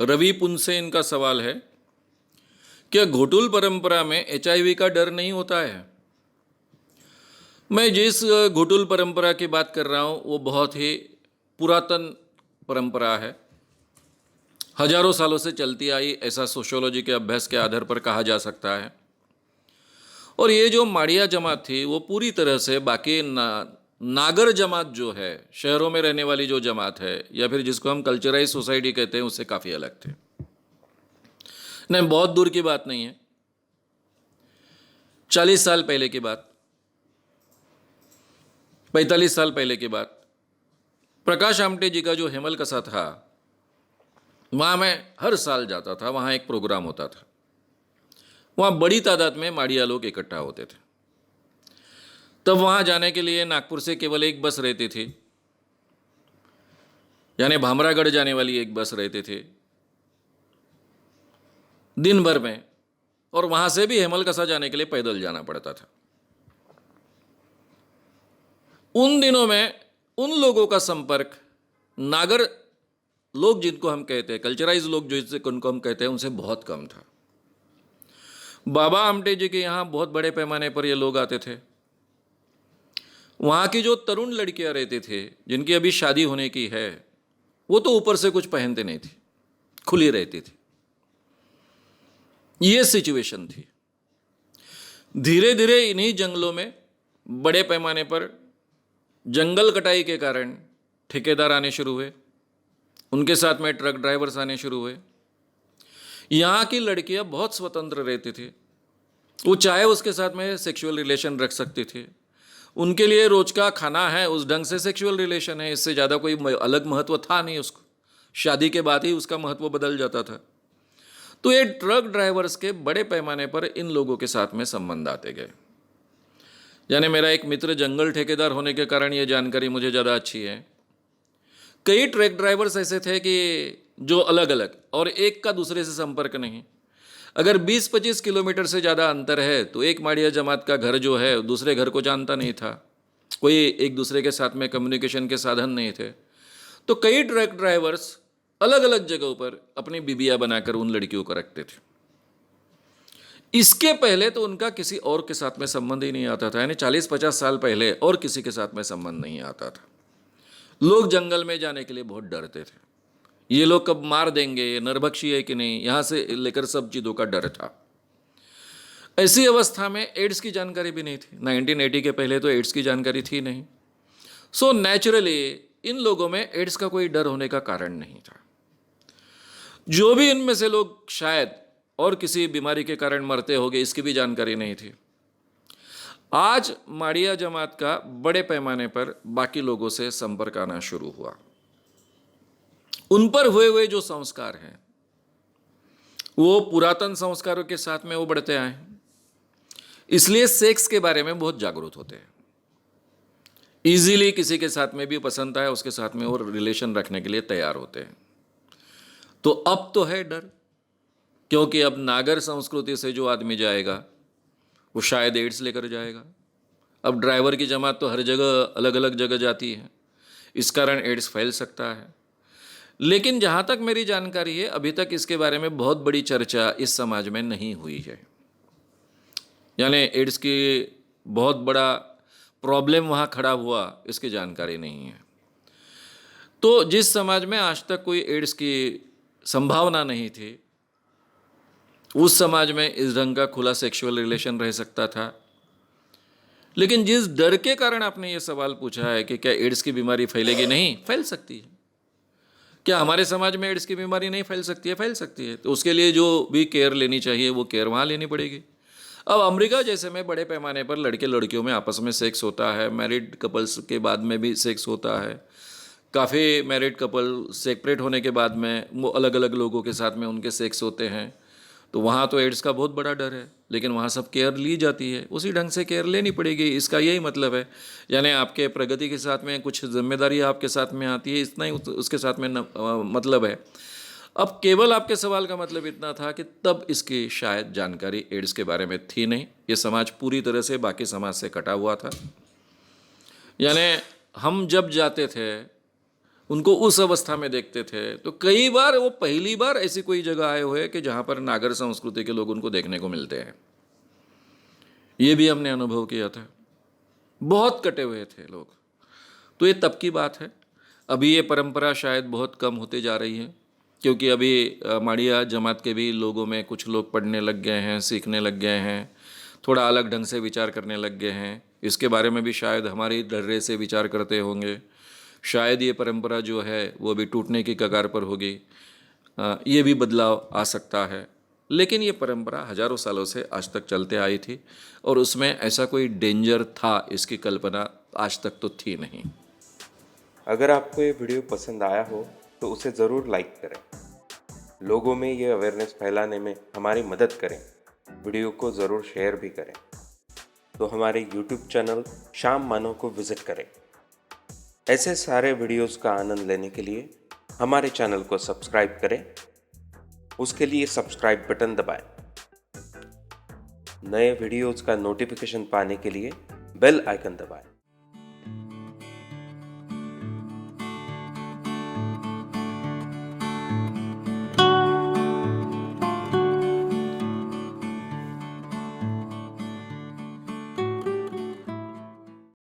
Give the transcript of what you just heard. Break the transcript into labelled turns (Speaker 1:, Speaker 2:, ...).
Speaker 1: रवि पुंसे इनका सवाल है, क्या घोटुल परंपरा में एचआईवी का डर नहीं होता है? मैं जिस घोटुल परंपरा की बात कर रहा हूँ वो बहुत ही पुरातन परंपरा है, हजारों सालों से चलती आई, ऐसा सोशियोलॉजी के अभ्यास के आधार पर कहा जा सकता है। और ये जो माड़िया जमात थी वो पूरी तरह से बाकी नागर जमात जो है, शहरों में रहने वाली जो जमात है, या फिर जिसको हम कल्चराइज सोसाइटी कहते हैं, उससे काफ़ी अलग थे। नहीं, बहुत दूर की बात नहीं है, 40 साल पहले की बात, 45 साल पहले की बात, प्रकाश आमटे जी का जो हेमल कसा था, वहाँ मैं हर साल जाता था। वहाँ एक प्रोग्राम होता था, वहाँ बड़ी तादाद में माड़िया लोग इकट्ठा होते थे। तब वहाँ जाने के लिए नागपुर से केवल एक बस रहती थी, यानी भामरागढ़ जाने वाली एक बस रहती थी दिन भर में, और वहाँ से भी हेमल कसा जाने के लिए पैदल जाना पड़ता था। उन दिनों में उन लोगों का संपर्क नागर लोग जिनको हम कहते हैं, कल्चराइज लोग जिनको हम कहते हैं, उनसे बहुत कम था। बाबा आमटे जी के यहाँ बहुत बड़े पैमाने पर ये लोग आते थे। वहाँ की जो तरुण लड़कियाँ रहती थी, जिनकी अभी शादी होने की है, वो तो ऊपर से कुछ पहनते नहीं थी, खुली रहती थी। ये सिचुएशन थी। धीरे धीरे इन्हीं जंगलों में बड़े पैमाने पर जंगल कटाई के कारण ठेकेदार आने शुरू हुए, उनके साथ में ट्रक ड्राइवर्स आने शुरू हुए। यहाँ की लड़कियाँ बहुत स्वतंत्र रहती थी, वो चाहे उसके साथ में सेक्सुअल रिलेशन रख सकती थी। उनके लिए रोज का खाना है, उस ढंग से सेक्सुअल रिलेशन है, इससे ज़्यादा कोई अलग महत्व था नहीं उसको। शादी के बाद ही उसका महत्व बदल जाता था। तो ये ट्रक ड्राइवर्स के बड़े पैमाने पर इन लोगों के साथ में संबंध आते गए। यानी मेरा एक मित्र जंगल ठेकेदार होने के कारण ये जानकारी मुझे ज़्यादा अच्छी है। कई ट्रक ड्राइवर्स ऐसे थे कि जो अलग अलग, और एक का दूसरे से संपर्क नहीं। अगर 20-25 किलोमीटर से ज़्यादा अंतर है तो एक माड़िया जमात का घर जो है दूसरे घर को जानता नहीं था, कोई एक दूसरे के साथ में कम्युनिकेशन के साधन नहीं थे। तो कई ट्रक ड्राइवर्स अलग अलग जगहों पर अपनी बीबियाँ बनाकर उन लड़कियों को रखते थे। इसके पहले तो उनका किसी और के साथ में संबंध ही नहीं आता था, यानी 40-50 साल पहले और किसी के साथ में संबंध नहीं आता था। लोग जंगल में जाने के लिए बहुत डरते थे, ये लोग कब मार देंगे, ये नरभक्षी है कि नहीं, यहाँ से लेकर सब चीज़ों का डर था। ऐसी अवस्था में एड्स की जानकारी भी नहीं थी। 1980 के पहले तो एड्स की जानकारी थी नहीं। सो नेचुरली इन लोगों में एड्स का कोई डर होने का कारण नहीं था। जो भी इनमें से लोग शायद और किसी बीमारी के कारण मरते होंगे, इसकी भी जानकारी नहीं थी। आज माड़िया जमात का बड़े पैमाने पर बाकी लोगों से संपर्क आना शुरू हुआ। उन पर हुए जो संस्कार हैं वो पुरातन संस्कारों के साथ में वो बढ़ते आए हैं, इसलिए सेक्स के बारे में बहुत जागरूक होते हैं। इजीली किसी के साथ में भी पसंद आए उसके साथ में वो रिलेशन रखने के लिए तैयार होते हैं। तो अब तो है डर, क्योंकि अब नागर संस्कृति से जो आदमी जाएगा वो शायद एड्स लेकर जाएगा। अब ड्राइवर की जमात तो हर जगह अलग अलग जगह जाती है, इस कारण एड्स फैल सकता है। लेकिन जहाँ तक मेरी जानकारी है, अभी तक इसके बारे में बहुत बड़ी चर्चा इस समाज में नहीं हुई है, यानी एड्स की बहुत बड़ा प्रॉब्लम वहाँ खड़ा हुआ, इसकी जानकारी नहीं है। तो जिस समाज में आज तक कोई एड्स की संभावना नहीं थी, उस समाज में इस ढंग का खुला सेक्सुअल रिलेशन रह सकता था। लेकिन जिस डर के कारण आपने ये सवाल पूछा है कि क्या एड्स की बीमारी फैलेगी, नहीं फैल सकती है। क्या हमारे समाज में एड्स की बीमारी नहीं फैल सकती है? फैल सकती है। तो उसके लिए जो भी केयर लेनी चाहिए वो केयर वहाँ लेनी पड़ेगी। अब अमेरिका जैसे में बड़े पैमाने पर लड़के लड़कियों में आपस में सेक्स होता है, मैरिड कपल्स के बाद में भी सेक्स होता है। काफ़ी मैरिड कपल सेपरेट होने के बाद में वो अलग अलग लोगों के साथ में उनके सेक्स होते हैं। तो वहाँ तो एड्स का बहुत बड़ा डर है, लेकिन वहाँ सब केयर ली जाती है, उसी ढंग से केयर लेनी पड़ेगी। इसका यही मतलब है, यानी आपके प्रगति के साथ में कुछ जिम्मेदारी आपके साथ में आती है, इतना ही उसके साथ में मतलब है। अब केवल आपके सवाल का मतलब इतना था कि तब इसकी शायद जानकारी एड्स के बारे में थी नहीं। ये समाज पूरी तरह से बाकी समाज से कटा हुआ था। यानी हम जब जाते थे उनको उस अवस्था में देखते थे। तो कई बार वो पहली बार ऐसी कोई जगह आए हुए कि जहाँ पर नागर संस्कृति के लोग उनको देखने को मिलते हैं। ये भी हमने अनुभव किया था। बहुत कटे हुए थे लोग। तो ये तब की बात है। अभी ये परंपरा शायद बहुत कम होती जा रही है, क्योंकि अभी माड़िया जमात के भी लोगों में कुछ लोग पढ़ने लग गए हैं, सीखने लग गए हैं, थोड़ा अलग ढंग से विचार करने लग गए हैं। इसके बारे में भी शायद हमारी दर्रे से विचार करते होंगे। शायद ये परंपरा जो है वो भी टूटने की कगार पर होगी। ये भी बदलाव आ सकता है, लेकिन ये परंपरा हजारों सालों से आज तक चलते आई थी और उसमें ऐसा कोई डेंजर था इसकी कल्पना आज तक तो थी नहीं।
Speaker 2: अगर आपको ये वीडियो पसंद आया हो तो उसे ज़रूर लाइक करें, लोगों में ये अवेयरनेस फैलाने में हमारी मदद करें। वीडियो को ज़रूर शेयर भी करें। तो हमारे YouTube चैनल शाम मानव को विज़िट करें। ऐसे सारे वीडियोस का आनंद लेने के लिए हमारे चैनल को सब्सक्राइब करें। उसके लिए सब्सक्राइब बटन दबाएं। नए वीडियोस का नोटिफिकेशन पाने के लिए बेल आइकन दबाएं।